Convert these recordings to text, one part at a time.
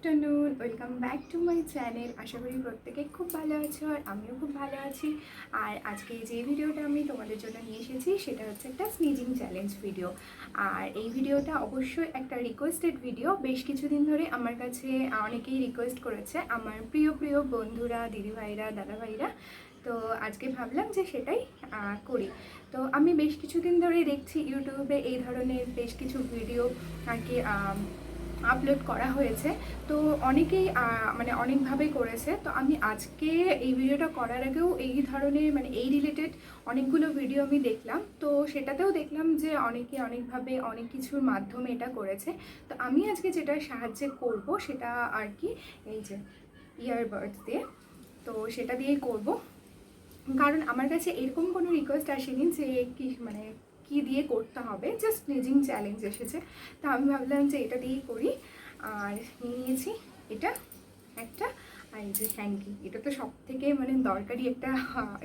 Afternoon welcome back to my channel. आशा करी प्रत्येके खूब भालो आछो और आमिও खूब भालो आছি। আর আজকে যে ভিডিওটা আমি তোমাদের জন্য নিয়ে এসেছি সেটা হচ্ছে একটা স্নিজিং চ্যালেঞ্জ ভিডিও। আর এই ভিডিওটা অবশ্যই একটা রিকোয়েস্টেড ভিডিও। বেশ কিছুদিন ধরে আমার কাছে অনেকেই রিকোয়েস্ট করেছে, আমার প্রিয় প্রিয় বন্ধুরা, দিদিভাইরা, দাদাভাইরা। তো আজকে ভাবলাম যে সেটাই করি। তো আমি বেশ কিছুদিন ধরে দেখছি ইউটিউবে এই ধরনের বেশ কিছু ভিডিও আর কি আপলোড করা হয়েছে। তো অনেকেই মানে অনেকভাবে করেছে। তো আমি আজকে এই ভিডিওটা করার আগেও এই ধরনের মানে এই রিলেটেড অনেকগুলো ভিডিও আমি দেখলাম। তো সেটাতেও দেখলাম যে অনেকে অনেকভাবে অনেক কিছুর মাধ্যমে এটা করেছে। তো আমি আজকে যেটা সাহায্যে করব সেটা আর কি এই যে ইয়ারবাডস দিয়ে, তো সেটা দিয়েই করব। কারণ আমার কাছে এরকম কোনো রিকোয়েস্ট আসেনি যে কি মানে কি দিয়ে করতে হবে, জাস্ট স্নিজিং চ্যালেঞ্জ এসেছে। তো আমি ভাবলাম যে এটা দিয়েই করি। আর নিয়ে নিয়েছি এটা একটা, আর এই যে হ্যাঙ্কি, এটা তো সব থেকে মানে দরকারি একটা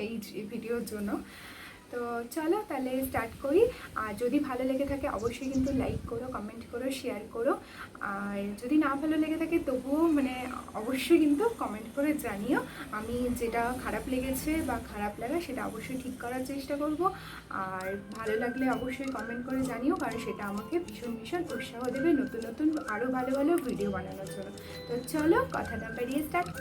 এই ভিডিওর জন্য। তো চলো তাহলে স্টার্ট করি। আর যদি ভালো লেগে থাকে অবশ্যই কিন্তু লাইক করো, কমেন্ট করো, শেয়ার করো। আর যদি না ভালো লেগে থাকে তবুও মানে অবশ্যই কিন্তু কমেন্ট করে জানিও। আমি যেটা খারাপ লেগেছে বা খারাপ লাগা সেটা অবশ্যই ঠিক করার চেষ্টা করব। আর ভালো লাগলে অবশ্যই কমেন্ট করে জানিও, কারণ সেটা আমাকে ভীষণ ভীষণ উৎসাহ দেবে নতুন নতুন আরও ভালো ভালো ভিডিও বানানোর জন্য। তো চলো কথা না বাড়িয়ে স্টার্ট।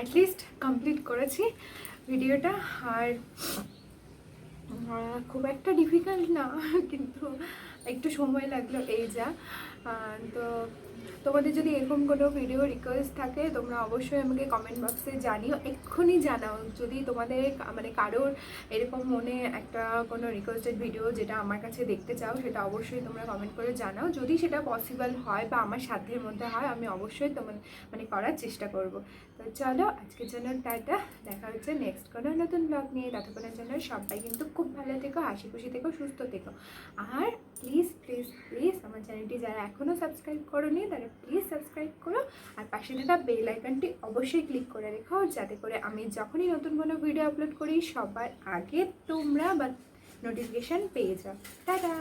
অ্যাটলিস্ট কমপ্লিট করেছি ভিডিওটা। আর খুব একটা ডিফিকাল্ট না, কিন্তু একটু সময় লাগলো এই যা। তো তোমাদের যদি এরকম কোনো ভিডিও রিকোয়েস্ট থাকে তোমরা অবশ্যই আমাকে কমেন্ট বক্সে জানিও, এক্ষুনি জানাও। যদি তোমাদের মানে কারোর এরকম মনে একটা কোনো রিকোয়েস্টেড ভিডিও যেটা আমার কাছে দেখতে চাও, সেটা অবশ্যই তোমরা কমেন্ট করে জানাও। যদি সেটা পসিবল হয় বা আমার সাধ্যের মধ্যে হয়, আমি অবশ্যই তোমার মানে করার চেষ্টা করব। তো চলো আজকের জন্য টাটা, দেখা হচ্ছে নেক্সট কোনো নতুন ব্লগ নিয়ে। ততক্ষণের জন্য সবাই কিন্তু খুব ভালো থেকো, হাসি খুশি থেকো, সুস্থ থেকো। আর প্লিজ প্লিজ প্লিজ আমার চ্যানেলটি যারা এখনও সাবস্ক্রাইব করোনি তারা প্লিজ সাবস্ক্রাইব করো, আর পাশে থাকা বেল আইকনটি অবশ্যই ক্লিক করে রেখো, যাতে করে আমি যখনই নতুন কোনো ভিডিও আপলোড করি সবার আগে তোমরা বা নোটিফিকেশান পেয়ে যাও। টাটা।